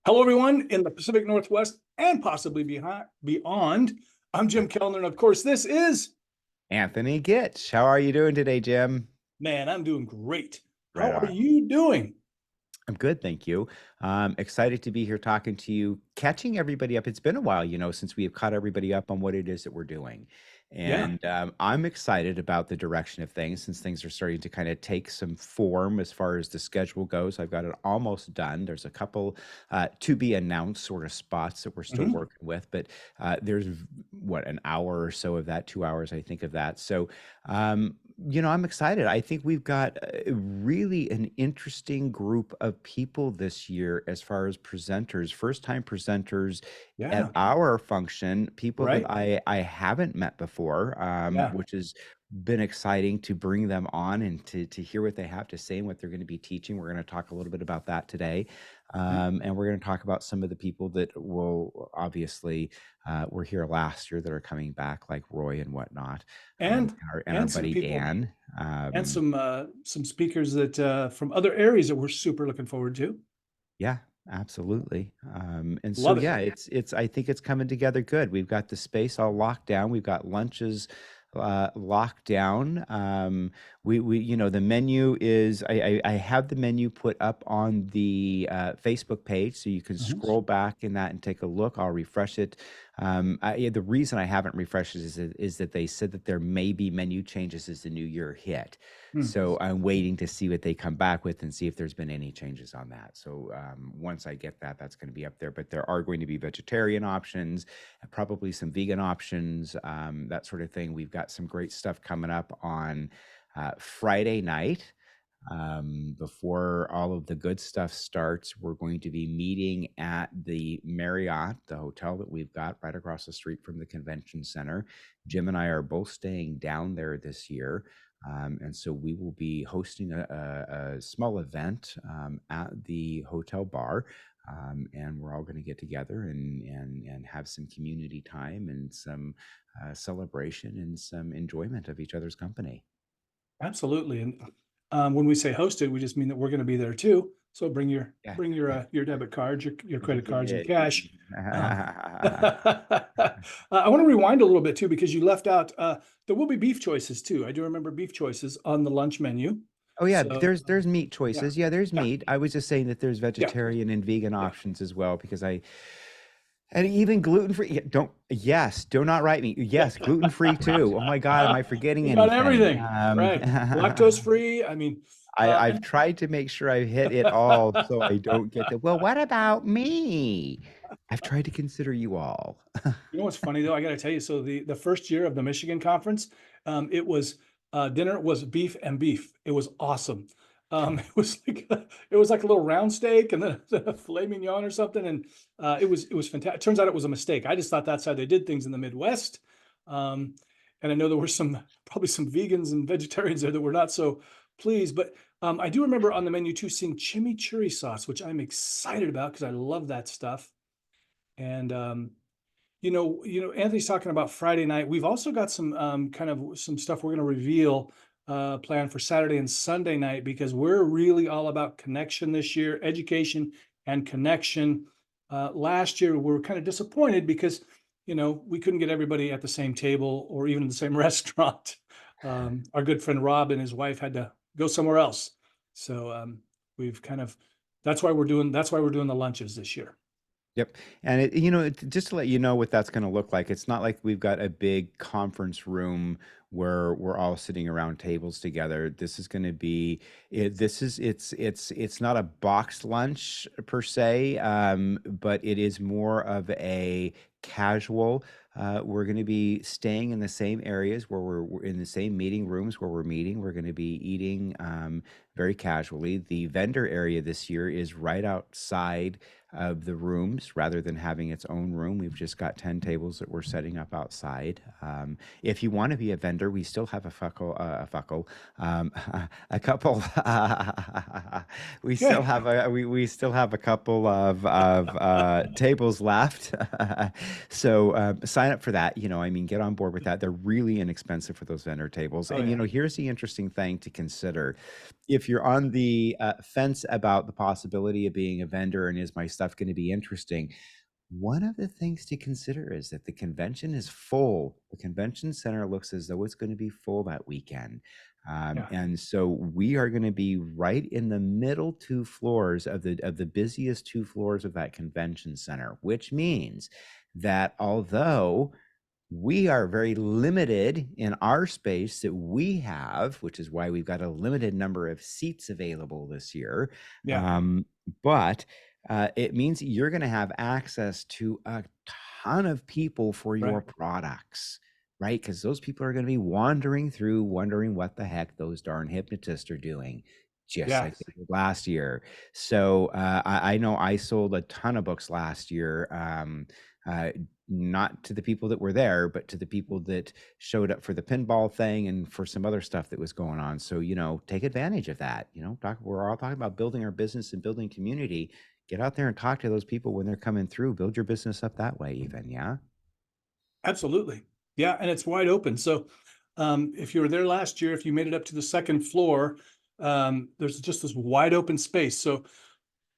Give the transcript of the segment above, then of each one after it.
Hello, everyone in the Pacific Northwest and possibly beyond. I'm Jim Kellner, and of course, this is Anthony Gitch. How are you doing today, Jim? man. I'm doing great. Right How are on. you doing? I'm good, thank you. Excited to be here talking to you, catching everybody up. It's been a while, since we have caught everybody up on what it is that we're doing. Yeah. And I'm excited about the direction of things since things are starting to kind of take some form as far as the schedule goes. I've got it almost done. There's a couple to be announced sort of spots that we're still Mhm. working with, but there's what, an hour or so of that, 2 hours, I think, of that. So, I'm excited. I think we've got really an interesting group of people this year as far as presenters, first time presenters at Yeah. our function, people that Right. I haven't met before, Yeah. which has been exciting to bring them on and to hear what they have to say and what they're going to be teaching. We're going to talk a little bit about that today. Mhm. And we're going to talk about some of the people that will obviously were here last year that are coming back, like Roy and whatnot, And and our and some buddy people Dan. and some speakers that from other areas that we're super looking forward to. Yeah, absolutely. And so Love it. yeah, it's I think it's coming together good. We've got the space all locked down. We've got lunches locked down. We the menu is I have the menu put up on the Facebook page, so you can Mhm. scroll back in that and take a look. I'll refresh it. The reason I haven't refreshed it is that they said that there may be menu changes as the new year hit. Hmm. So I'm waiting to see what they come back with and see if there's been any changes on that. So once I get that, that's going to be up there. But there are going to be vegetarian options, probably some vegan options, that sort of thing. We've got some great stuff coming up on Friday night. Before all of the good stuff starts, we're going to be meeting at the Marriott, the hotel that we've got right across the street from the convention center. Jim and I are both staying down there this year. And so we will be hosting a small event at the hotel bar. And we're all going to get together and have some community time and some celebration and some enjoyment of each other's company. Absolutely. And when we say hosted, we just mean that we're going to be there too. So Yeah. bring your debit cards, your credit cards, and Yeah. cash. I want to rewind a little bit too because you left out. There will be beef choices too. I do remember beef choices on the lunch menu. Oh yeah, So there's meat yeah, choices. Yeah, there's yeah, meat. I was just saying that there's yeah, vegetarian and vegan yeah. options as well because I and even gluten free. Don't yes, do not write me. Yes, gluten free too. Oh my God, am I forgetting You got anything? everything right. Lactose free. I mean, I've and tried to make sure I hit it all so I don't get the, well, what about me? I've tried to consider you all. you know what's funny though? I got to tell you. So the first year of the Michigan conference, it was dinner was beef and beef. It was awesome. It was like a little round steak and then a filet mignon or something, and it was fantastic. Turns out it was a mistake. I just thought that's how they did things in the Midwest, um, and I know there were probably some vegans and vegetarians there that were not so pleased. But I do remember on the menu too seeing chimichurri sauce, which I'm excited about because I love that stuff. And Anthony's talking about Friday night. We've also got some kind of some stuff we're going to reveal planned for Saturday and Sunday night because we're really all about connection this year, education and connection. Last year we were kind of disappointed because we couldn't get everybody at the same table or even in the same restaurant. Our good friend Rob and his wife had to go somewhere else, so we've kind of that's why we're doing the lunches this year. Yep. And just to let you know what that's going to look like, it's not like we've got a big conference room where we're all sitting around tables together. This is going to be it's not a boxed lunch per se, but it is more of a casual. We're going to be staying in the same areas where we're in the same meeting rooms where we're meeting. We're going to be eating very casually. The vendor area this year is right outside of the rooms rather than having its own room. We've just got 10 tables that we're setting up outside. If you want to be a vendor vendor. We still have a couple. Okay. We still have a couple of tables left. So sign up for that. I mean, get on board with that. They're really inexpensive for those vendor tables. Oh And yeah. here's the interesting thing to consider: if you're on the fence about the possibility of being a vendor and is my stuff going to be interesting, one of the things to consider is that the convention is full. The convention center looks as though it's going to be full that weekend. Yeah. And so we are going to be right in the middle two floors of the busiest two floors of that convention center, which means that although we are very limited in our space that we have, which is why we've got a limited number of seats available this year. Yeah. But it means that you're going to have access to a ton of people for your Right. products, right? Because those people are going to be wandering through, wondering what the heck those darn hypnotists are doing, just Yeah. like they did last year. So I know I sold a ton of books last year. Uh, not to the people that were there, but to the people that showed up for the pinball thing and for some other stuff that was going on. So, take advantage of that. We're all talking about building our business and building community. Get out there and talk to those people when they're coming through. Build your business up that way, even. Yeah. Absolutely. Yeah, and it's wide open. So if you were there last year, if you made it up to the second floor, there's just this wide open space. So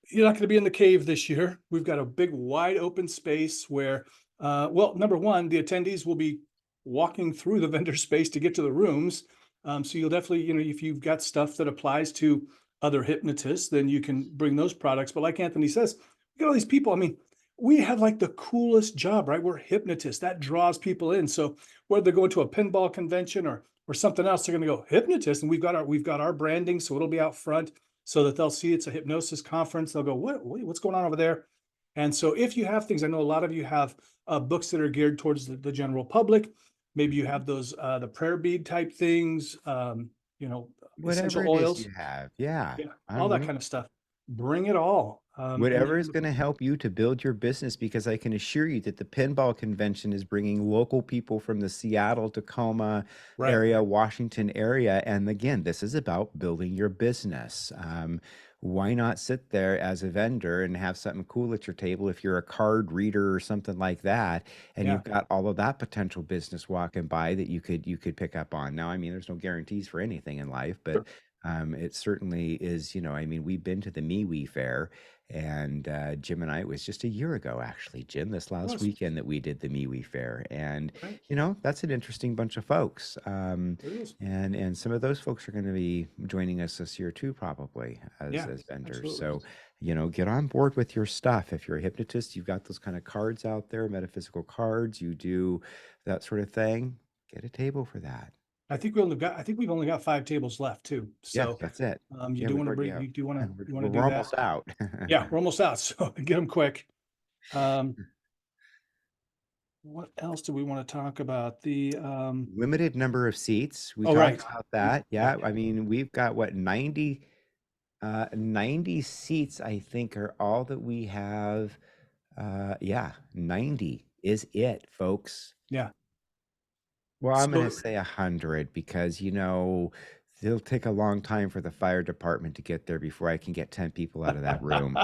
you're not going to be in the cave this year. We've got a big wide open space where, well, number one, the attendees will be walking through the vendor space to get to the rooms. So you'll definitely, if you've got stuff that applies to other hypnotists, then you can bring those products. But like Anthony says, we got all these people. I mean, we have like the coolest job, right? We're hypnotists. That draws people in. So whether they're going to a pinball convention or something else, they're going to go hypnotist, and we've got our branding, so it'll be out front so that they'll see it's a hypnosis conference. They'll go, what's going on over there? And so if you have things, I know a lot of you have books that are geared towards the general public. Maybe you have those the prayer bead type things, you know, Whatever essential it is oils, you have. Yeah. yeah, all I'm that with kind of stuff. Bring it all. And whatever is going to help you to build your business, because I can assure you that the pinball convention is bringing local people from the Seattle, Tacoma right, area, Washington area. And again, this is about building your business. Why not sit there as a vendor and have something cool at your table if you're a card reader or something like that, and yeah, you've got all of that potential business walking by that you could pick up on. Now, I mean, there's no guarantees for anything in life, but sure. it certainly is. I mean, we've been to the MeWe Fair, and Jim and I, it was just a year ago, actually, Jim, this It last was weekend that we did the MeWe Fair. And, right. that's an interesting bunch of folks. It is. And some of those folks are going to be joining us this year too, probably as, Yeah, as vendors. absolutely. So, get on board with your stuff. If you're a hypnotist, you've got those kind of cards out there, metaphysical cards, you do that sort of thing, get a table for that. I think we've only got 5 tables left too. Yeah, So that's it. you Yeah, do we've want to already, bring, yeah, you do want to, we're, you want to we're do that. almost out. Yeah, we're almost out. So get them quick. Um, what else do we want to talk about? Limited number of seats. We Oh, talked right. about Yeah, that. yeah, Yeah. I mean, we've got what, 90 seats, I think, are all that we have. Yeah, 90 is it, folks. yeah. Well, I'm going to So say 100 because, it'll take a long time for the fire department to get there before I can get 10 people out of that room.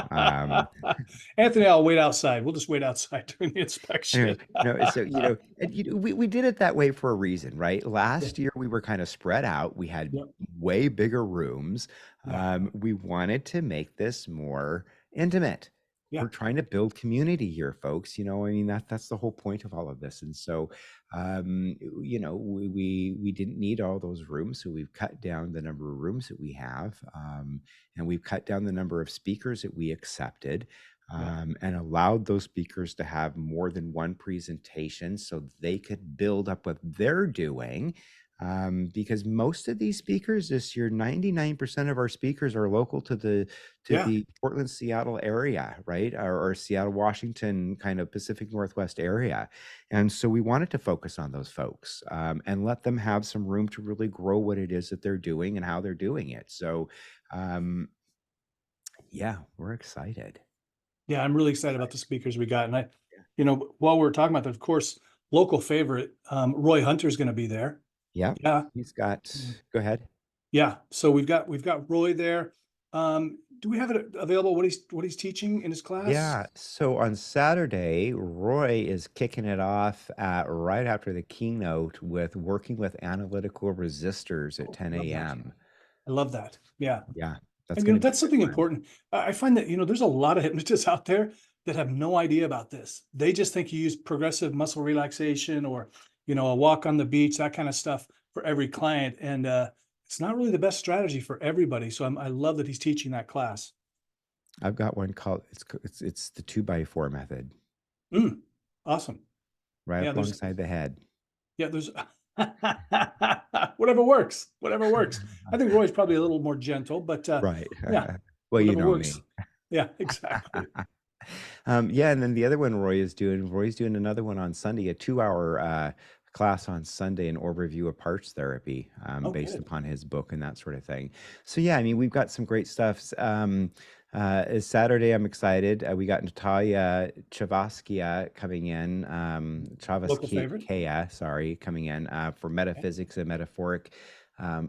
Anthony, I'll wait outside. We'll just wait outside during the inspection. Anyway, no, so and we did it that way for a reason, right? Yeah, Last year we were kind of spread out. We had yeah, way bigger rooms. yeah, We wanted to make this more intimate. yeah, We're trying to build community here, folks. I mean, that's the whole point of all of this. And so, we didn't need all those rooms, so we've cut down the number of rooms that we have, and we've cut down the number of speakers that we accepted, yeah, and allowed those speakers to have more than one presentation so they could build up what they're doing. Because most of these speakers this year, 99% of our speakers are local to the yeah, Portland, Seattle area, right? Or Seattle, Washington, kind of Pacific Northwest area. And so we wanted to focus on those folks, and let them have some room to really grow what it is that they're doing and how they're doing it. So, um, yeah, we're excited. yeah. I'm really excited about the speakers we got. And while we're talking about that, of course, local favorite, Roy Hunter's going to be there. Yeah, Yeah. he's got. Mm. Go ahead. Yeah. So we've got Roy there. Do we have it available what he's teaching in his class? Yeah. So on Saturday, Roy is kicking it off at right after the keynote with working with analytical resistors at Oh, 10 a.m. I love that. Yeah. Yeah, that's And going to be that's a good something one. important. I find that, there's a lot of hypnotists out there that have no idea about this. They just think you use progressive muscle relaxation or, a walk on the beach, that kind of stuff for every client. And it's not really the best strategy for everybody. So I love that he's teaching that class. I've got one called it's the 2x4 method, Mm, awesome. right Yeah, up alongside the head. there's whatever works, whatever works. I think Roy's probably a little more gentle, but Right. yeah, Well, you whatever know works. me. Yeah, exactly. Yeah, and then the other one Roy's doing another one on Sunday, a 2 hour class on Sunday, an overview of parts therapy, Oh, based good. upon his book and that sort of thing. So yeah, I mean, we've got some great stuff. Is Saturday, I'm excited. We got Natalia Chavaskia coming in, Local favorite. Chavaskia, sorry, coming in for metaphysics and metaphoric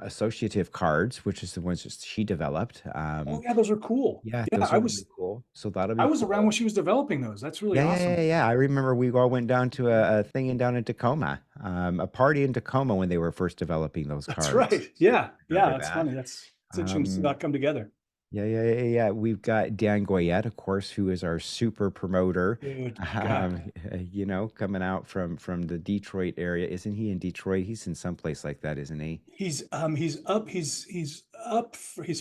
associative cards, which is the ones that she developed. Oh yeah, those are cool. Yeah, Yeah, those are really cool. So that'll I be was around when cool. she was developing those. That's really Yeah, yeah, yeah, awesome. yeah. I remember we all went down to a thing down in Tacoma, a party in Tacoma when they were first developing those That's cards. right. Yeah, yeah, Remember that's that? funny. It's interesting to see Um, that come together. yeah, yeah, yeah, yeah. We've got Dan Goyette, of course, who is our super promoter. Good guy. Coming out from the Detroit area. Isn't he in Detroit? He's in some place like that, isn't he? He's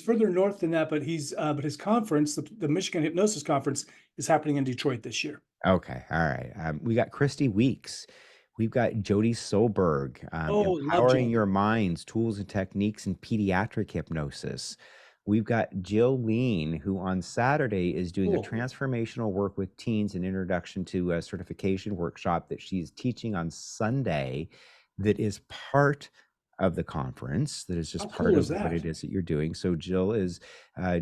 further north than that, but his conference, the Michigan Hypnosis Conference, is happening in Detroit this year. Okay, all right. We got Christy Weeks. We've got Jody Solberg, Oh, love Empowering Jody. Your Minds, Tools and Techniques in Pediatric Hypnosis. We've got Jill Lean, who on Saturday is doing a Cool. transformational work with teens, an introduction to a certification workshop that she's teaching on Sunday that is part of the conference, that is How just part cool of is what that? it is that you're doing. So Jill is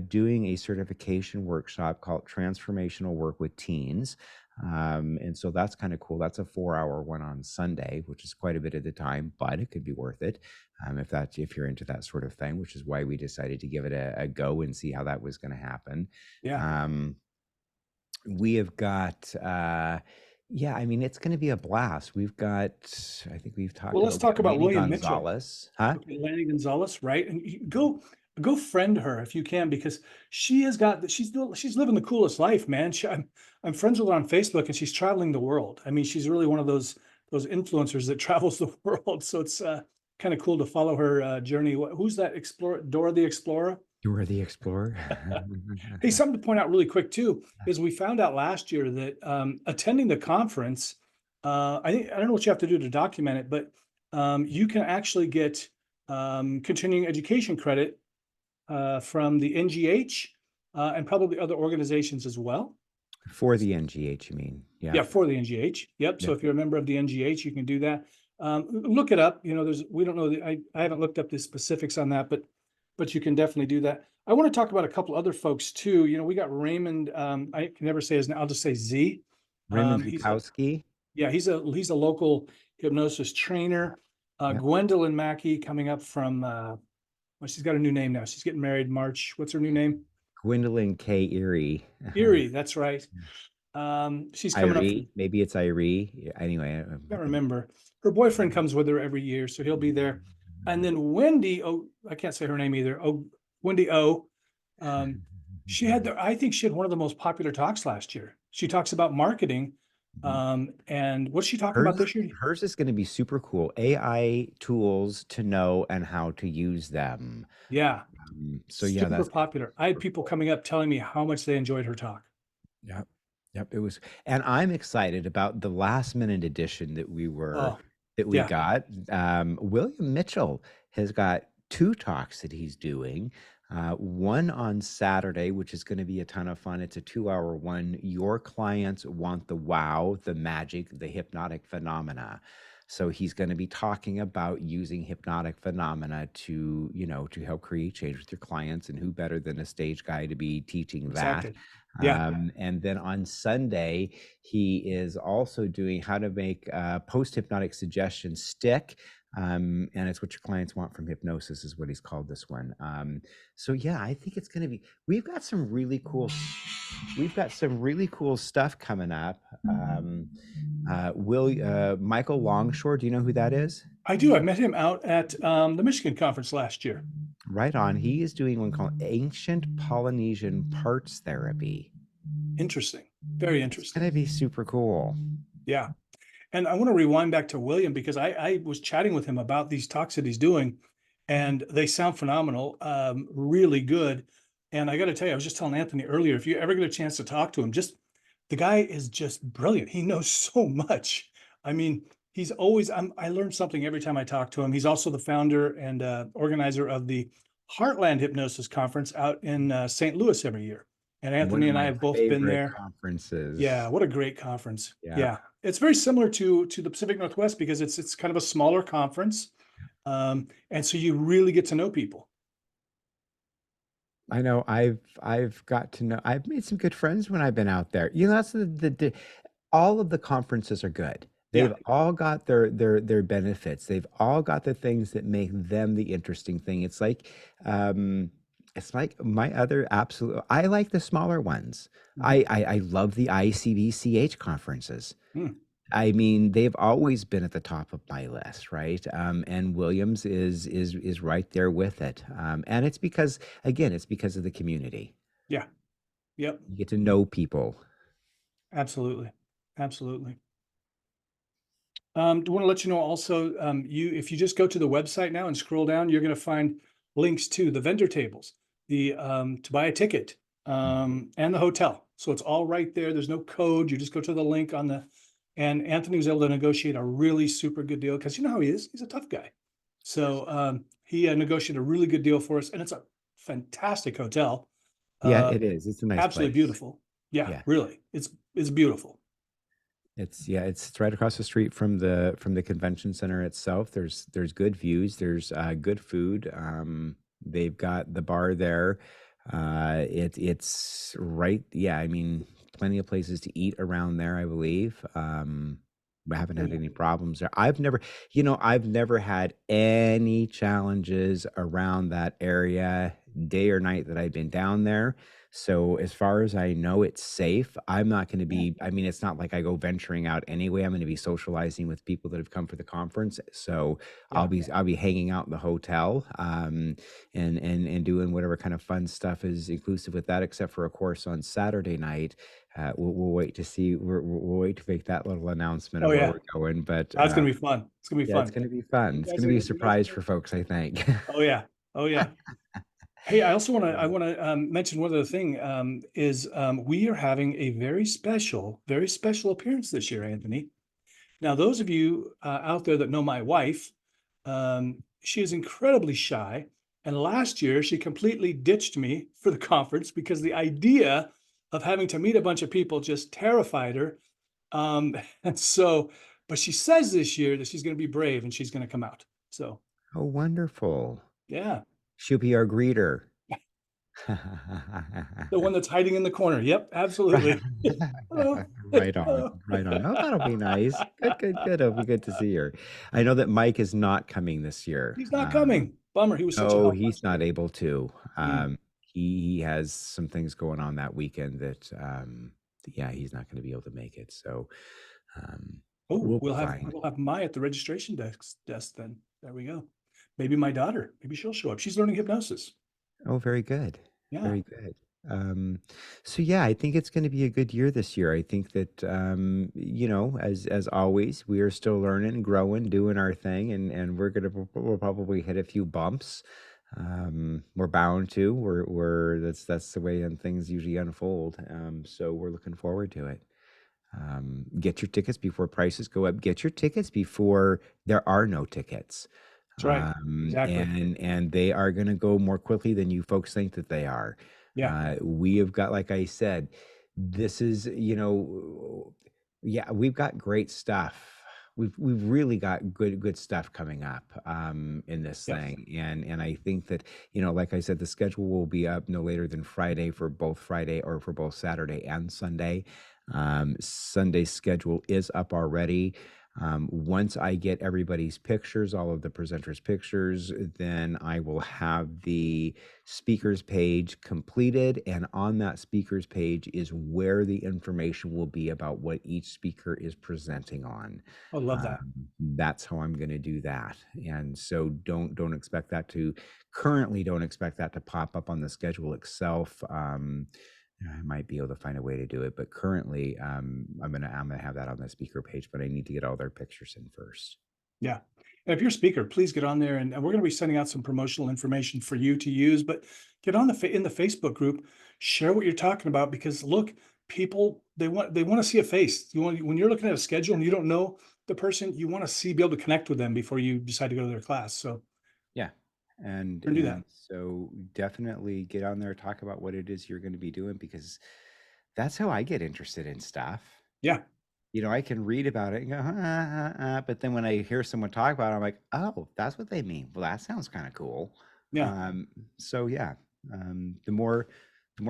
doing a certification workshop called Transformational Work with Teens. And so that's kind of cool. That's a 4 hour one on Sunday, which is quite a bit of the time, but it could be worth it if you're into that sort of thing, which is why we decided to give it a go and see how that was going to happen. Yeah. Um, we have got, yeah, I mean, it's going to be a blast. I think we've Well, talked let's about, we got talk about Laney William Mitchell. Gonzalez, huh? Okay, Lanny Gonzalez, right? And go friend her if you can, because she's living the coolest life, man. I'm friends with her on Facebook, and she's traveling the world. I mean, she's really one of those influencers that travels the world. So it's kind of cool to follow her journey. Who's that explorer? Dora the Explorer? You were the explorer. Hey, something to point out really quick too is we found out last year that attending the conference, I don't know what you have to do to document it, but you can actually get continuing education credit from the NGH and probably other organizations as well. For the NGH, you mean? Yeah. Yeah, for the NGH. Yep. So Yeah. if you're a member of the NGH, you can do that. Look it up. We don't know I haven't looked up the specifics on that, but you can definitely do that. I want to talk about a couple other folks too. We got Raymond. I can never say his name. I'll just say Z. Raymond He's a Zukowski. Yeah, he's a local hypnosis trainer. Yeah. Gwendolyn Mackey coming up from well, she's got a new name now. She's getting married March. What's her new name? Gwendolyn K. Erie. Erie. That's right. She's coming up from Irie. Maybe it's Irie. Yeah, anyway. can't remember. Her boyfriend comes with her every year, so he'll be there. And then Wendy, oh, I can't say her name either. Oh, Wendy O. Um, I think she had one of the most popular talks last year. She talks about marketing. And what's she talking about hers, this year? hers is going to be super cool. AI tools to know and how to use them. Yeah, So yeah, super that's popular. I had people coming up telling me how much they enjoyed her talk. yep. Yep, it was, and I'm excited about the last minute edition Oh, that we yeah, got. William Mitchell has got two talks that he's doing. One on Saturday, which is going to be a ton of fun. It's a 2 hour one. Your clients want the wow, the magic, the hypnotic phenomena. So he's going to be talking about using hypnotic phenomena to help create change with your clients, and who better than a stage guy to be teaching that. exactly. Yeah, And then on Sunday, he is also doing how to make post hypnotic suggestions stick. And it's what your clients want from hypnosis is what he's called this one. So yeah, I think it's going to be. We've got some really cool stuff coming up. Michael Longshore, do you know who that is? I do. I met him out at the Michigan conference last year. Right on. He is doing one called Ancient Polynesian Parts Therapy. Interesting. Very It's going to interesting. be super cool. Yeah. And I want to rewind back to William because I was chatting with him about these talks that he's doing, and they sound phenomenal, really good. And I got to tell you, I was just telling Anthony earlier, if you ever get a chance to talk to him, just the guy is just brilliant. He knows so much. I mean, I learn something every time I talk to him. He's also the founder and organizer of the Heartland Hypnosis Conference out in St. Louis every year. And One Anthony of and I my have both been favorite there. Yeah, conferences. what a great conference. Yeah. Yeah. It's very similar to the Pacific Northwest because it's kind of a smaller conference. And so you really get to know people. I know I've got to know I've made some good friends when I've been out there. You know, that's all of the conferences are good. Yeah. They've all got their benefits. They've all got the things that make them the interesting thing. It's like my other absolute I like the smaller ones. Mhm. I love the ICBCH conferences. Hmm. I mean, they've always been at the top of my list, right? And Williams is right there with it. And it's because, again, it's because of the community. Yeah. Yep. You get to know people. Absolutely. Absolutely. Do want to let you know also, if you just go to the website now and scroll down, you're going to find links to the vendor tables, the to buy a ticket, and the hotel. So it's all right there. There's no code. You just go to the link on the, and Anthony was able to negotiate a really super good deal because you know how he is. He's a tough guy. So he negotiated a really good deal for us, and it's a fantastic hotel. Yeah, Uh, it is. It's a nice Absolutely place. beautiful. Yeah, Yeah. really, it's beautiful. It's right across the street from the convention center itself. There's good views. There's good food. They've got the bar there. It's right. Yeah, I mean, plenty of places to eat around there, I believe. We haven't Oh had yeah. any problems there. I've never had any challenges around that area day or night that I've been down there. So as far as I know, it's safe. I'm not going to Yeah. be, I mean, it's not like I go venturing out anyway. I'm going to be socializing with people that have come for the conference. So Yeah. I'll be hanging out in the hotel, and doing whatever kind of fun stuff is inclusive with that, except for, of course, on Saturday night, we'll wait to see, we'll wait to make that little announcement Oh of where yeah. we're going. But, That's gonna be fun. It's gonna be yeah, it's fun. going to be fun. You It's guys going to be a are, you guys surprise are. for folks, I think. Oh yeah. Oh yeah. Hey, I want to mention one other thing. Is we are having a very special appearance this year, Anthony. Now, those of you out there that know my wife, she is incredibly shy, and last year she completely ditched me for the conference because the idea of having to meet a bunch of people just terrified her. And so, but she says this year that she's going to be brave and she's going to come out. So, Oh, wonderful. yeah, She'll be our greeter. the one that's hiding in the corner. Yep, Right, absolutely. Oh, right on, oh. right on. Oh, that'll be nice. Good, good, good. It'll be good to see her. I know that Mike is not coming this year. He's not coming. Bummer. He was such a No, help he's last not year. able to. Mm. He has some things going on that weekend that, yeah, he's not going to be able to make it. So, but Oh, we'll be fine. we'll have Mai at the registration desk then. There we go. Maybe my daughter. Maybe she'll show up. She's learning hypnosis. Oh, very good. Yeah, Very good. Um, so yeah, I think it's going to be a good year this year. I think that, as always, we are still learning, growing, doing our thing, and we'll probably hit a few bumps. We're bound to. That's the way things usually unfold. So we're looking forward to it. Get your tickets before prices go up. Get your tickets before there are no tickets. that's right. Exactly. And they are going to go more quickly than you folks think that they are. Yeah. We have got, like I said, this is, yeah, we've got great stuff. We've really got good stuff coming up in this Yes. thing, and I think that, like I said, the schedule will be up no later than Friday for both Friday or for both Saturday and Sunday. Sunday's schedule is up already. Once I get everybody's pictures, all of the presenters' pictures, then I will have the speakers page completed. And on that speakers page is where the information will be about what each speaker is presenting on. I love that. That's how I'm going to do that. And so don't expect that to currently don't expect that to pop up on the schedule itself. I might be able to find a way to do it, but currently, I'm gonna have that on the speaker page, but I need to get all their pictures in first. Yeah. And if you're a speaker, please get on there, and we're going to be sending out some promotional information for you to use. But get on in the Facebook group, share what you're talking about, because look, people, they want to see a face. You want, when you're looking at a schedule and you don't know the person, you want to be able to connect with them before you decide to go to their class. So Yeah, and we're gonna do that. and so definitely get on there, talk about what it is you're going to be doing because that's how I get interested in stuff. Yeah. I can read about it and go, but then when I hear someone talk about it, I'm like, oh, that's what they mean. Well, that sounds kind of cool. Yeah. So yeah, the more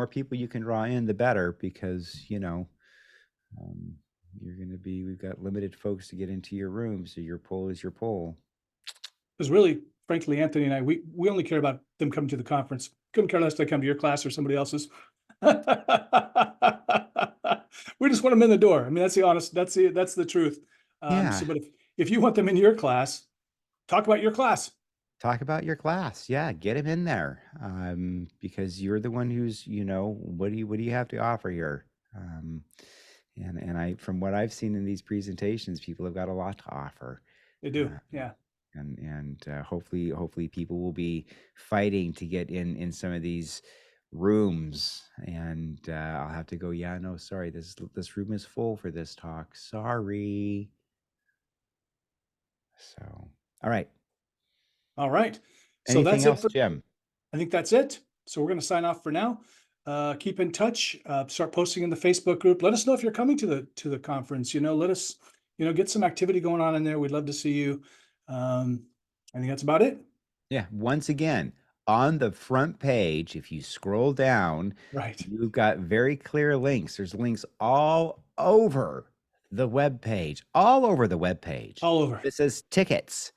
people you can draw in, the better, because um, we've got limited folks to get into your room, so your poll is your poll. Because really, frankly, Anthony and I, we only care about them coming to the conference. Couldn't care less if they come to your class or somebody else's. We just want them in the door. I mean, that's the truth. Yeah, But if you want them in your class, talk about your class. talk about your class. Yeah, get him in there, because you're the one who's, what do you have to offer here? Um, and from what I've seen in these presentations, people have got a lot to offer. They do. Uh, Yeah. and hopefully people will be fighting to get in some of these rooms, and I'll have to go, yeah, no, sorry, this room is full for this talk, sorry. So all right, All right. So anything that's it else, for, Jim? I think that's it. So we're going to sign off for now. Keep in touch. Start posting in the Facebook group. Let us know if you're coming to the conference. Let us, get some activity going on in there. We'd love to see you. I think that's about it. Yeah, once again, on the front page, if you scroll down, Right. you've got very clear links. There's links all over the web page, all over the web page. All over. It says tickets.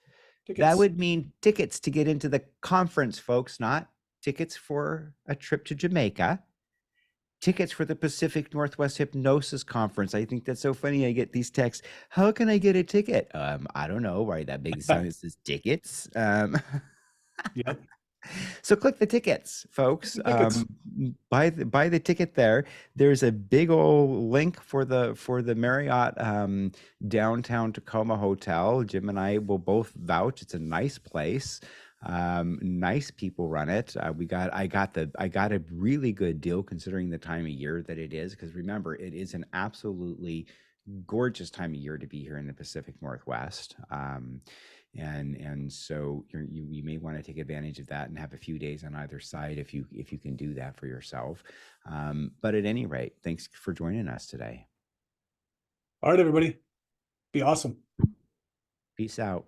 That Tickets. would mean tickets to get into the conference, folks, not tickets for a trip to Jamaica. Tickets for the Pacific Northwest Hypnosis Conference. I think that's so funny. I get these texts. How can I get a ticket? I don't know. Right, that big sign that says tickets. Yep. So click the tickets, folks. Tickets. Buy the ticket there. There's a big old link for the Marriott downtown Tacoma hotel. Jim and I will both vouch. It's a nice place. Nice people run it. I got a really good deal considering the time of year that it is. Because remember, it is an absolutely gorgeous time of year to be here in the Pacific Northwest. And so you may want to take advantage of that and have a few days on either side if you can do that for yourself. But at any rate, thanks for joining us today. All right, everybody. Be awesome. Peace out.